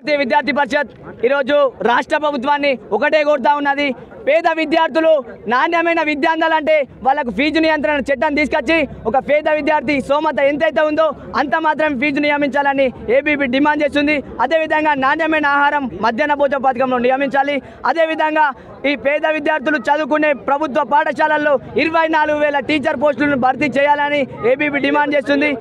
విద్యార్థి పరిషత్ ఈరోజు రాష్ట్ర ప్రభుత్వాన్ని ఒకటే కోరుతా ఉన్నది. పేద విద్యార్థులు నాణ్యమైన విద్య అందాలంటే వాళ్ళకు ఫీజు నియంత్రణ చట్టం తీసుకొచ్చి ఒక పేద విద్యార్థి స్తోమత ఎంతైతే ఉందో అంత మాత్రం ఫీజు నియమించాలని ఏబీపీ డిమాండ్ చేస్తుంది. అదేవిధంగా నాణ్యమైన ఆహారం మధ్యాహ్న భోజన పథకంలో నియమించాలి. అదేవిధంగా ఈ పేద విద్యార్థులు చదువుకునే ప్రభుత్వ పాఠశాలల్లో 24,000 టీచర్ పోస్టులను భర్తీ చేయాలని ఏబీపీ డిమాండ్ చేస్తుంది.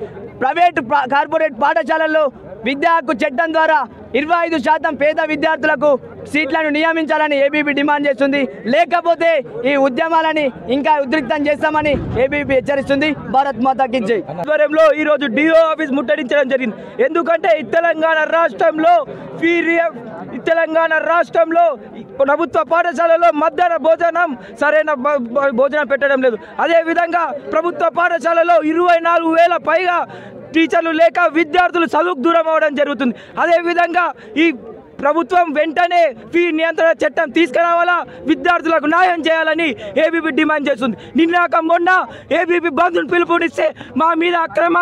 ప్రైవేటు కార్పొరేట్ పాఠశాలల్లో విద్యా హక్కు చట్టం ద్వారా 25% పేద విద్యార్థులకు సీట్లను నియమించాలని ఏబీపీ డిమాండ్ చేస్తుంది. లేకపోతే ఈ ఉద్యమాలని ఇంకా ఉద్రిక్తం చేస్తామని ఏబీపీ హెచ్చరిస్తుంది. భారత్ మాతాకి జై. ఆధ్వర్యంలో ఈరోజు డిఓ ఆఫీస్ ముట్టడించడం జరిగింది. ఎందుకంటే తెలంగాణ రాష్ట్రంలో ప్రభుత్వ పాఠశాలలో మధ్యాహ్న భోజనం సరైన భోజనం పెట్టడం లేదు. అదేవిధంగా ప్రభుత్వ పాఠశాలలో 24,000 పైగా టీచర్లు లేక విద్యార్థులు చదువుకు దూరం అవ్వడం జరుగుతుంది. అదేవిధంగా ఈ ప్రభుత్వం వెంటనే ఫీ నియంత్రణ చట్టం తీసుకురావాలా, విద్యార్థులకు న్యాయం చేయాలని ఏబీపీ డిమాండ్ చేస్తుంది. నిన్నాక మొన్న ఏబీపీ బంధుని పిలుపునిస్తే మా మీద అక్రమ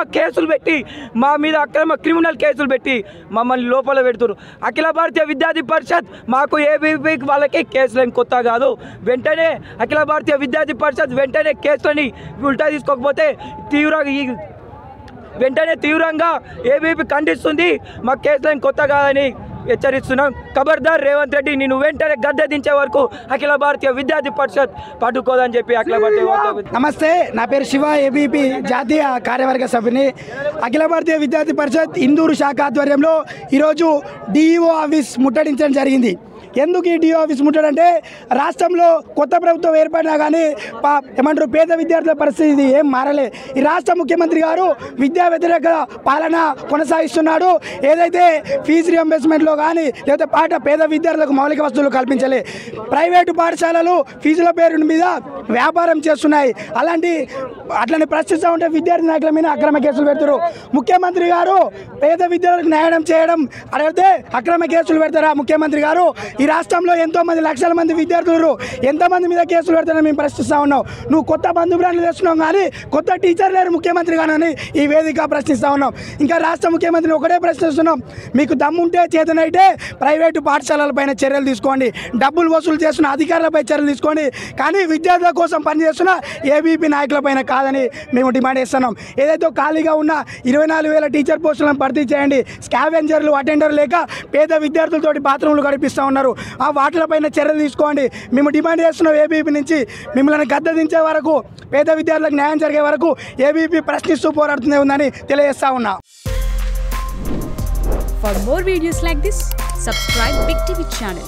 క్రిమినల్ కేసులు పెట్టి మమ్మల్ని లోపల పెడుతున్నారు. అఖిల భారతీయ విద్యార్థి పరిషత్ మాకు ఏబీపీ వాళ్ళకి కేసులని కొత్త కాదు. వెంటనే అఖిల భారతీయ విద్యార్థి పరిషత్ వెంటనే కేసులని ఉల్టా తీసుకోకపోతే తీవ్రంగా ఏబీపీ ఖండిస్తుంది. మా కేసులను కొత్త కాదని హెచ్చరిస్తున్నాం. ఖబర్దార్ రేవంత్ రెడ్డి, నేను వెంటనే గద్దె దించే వరకు అఖిల భారతీయ విద్యార్థి పరిషత్ పట్టుకోదని చెప్పి అఖిల భారతీయ. నమస్తే, నా పేరు శివ, ఏబీపీ జాతీయ కార్యవర్గ సభ్యుని. అఖిల భారతీయ విద్యార్థి పరిషత్ ఇందూరు శాఖ ఆధ్వర్యంలో ఈరోజు డిఈఓ ఆఫీస్ ముట్టడించడం జరిగింది. ఎందుకు ఈ డిఓ ఆఫీస్ ముట్టడంటే రాష్ట్రంలో కొత్త ప్రభుత్వం ఏర్పడినా కానీ పేద విద్యార్థుల పరిస్థితి ఏం మారలే. ఈ రాష్ట్ర ముఖ్యమంత్రి గారు విద్యా వ్యతిరేక పాలన కొనసాగిస్తున్నాడు. ఏదైతే ఫీజు రియంబర్స్మెంట్లో కానీ లేకపోతే పేద విద్యార్థులకు మౌలిక వస్తువులు కల్పించలే. ప్రైవేటు పాఠశాలలు ఫీజుల పేరు మీద వ్యాపారం చేస్తున్నాయి. అట్లని ప్రశ్నిస్తూ ఉంటే విద్యార్థి నాయకుల మీద అక్రమ కేసులు పెడతారు. ముఖ్యమంత్రి గారు పేద విద్యార్థులకు న్యాయం చేయడం అడిగితే అక్రమ కేసులు పెడతారా ముఖ్యమంత్రి గారు? ఈ రాష్ట్రంలో ఎంతోమంది లక్షల మంది విద్యార్థులు ఎంతమంది మీద కేసులు పెడతారని మేము ప్రశ్నిస్తూ ఉన్నాం. నువ్వు కొత్త బంధు బ్రాండ్లు తెస్తున్నావు కానీ కొత్త టీచర్ లేరు ముఖ్యమంత్రి గానని ఈ వేదిక ప్రశ్నిస్తూ ఉన్నాం. ఇంకా రాష్ట్ర ముఖ్యమంత్రిని ఒకటే ప్రశ్నిస్తున్నాం, మీకు దమ్ముంటే చేతనైతే ప్రైవేటు పాఠశాలలపైన చర్యలు తీసుకోండి, డబ్బులు వసూలు చేస్తున్న అధికారులపై చర్యలు తీసుకోండి, కానీ విద్యార్థుల కోసం పనిచేస్తున్న ఏబీపీ నాయకులపైన కాదని మేము డిమాండ్ చేస్తున్నాం. ఏదైతే ఖాళీగా ఉన్న 24,000 టీచర్ పోస్టులను భర్తీ చేయండి. స్కావెంజర్లు, అటెండర్లు లేక పేద విద్యార్థులతోటి బాత్రూంలు గడిపిస్తూ ఉన్నారు. ఆ వాటిలపైన చర్యలు తీసుకోండి. మేము డిమాండ్ చేస్తున్నాం ఏబీపీ నుంచి. మిమ్మల్ని గద్దె దించే వరకు, పేద విద్యార్థులకు న్యాయం జరిగే వరకు ఏబీపీ ప్రశ్నిస్తూ పోరాడుతూనే ఉందని తెలియజేస్తా ఉన్నా. For more videos like this, subscribe Big TV channel.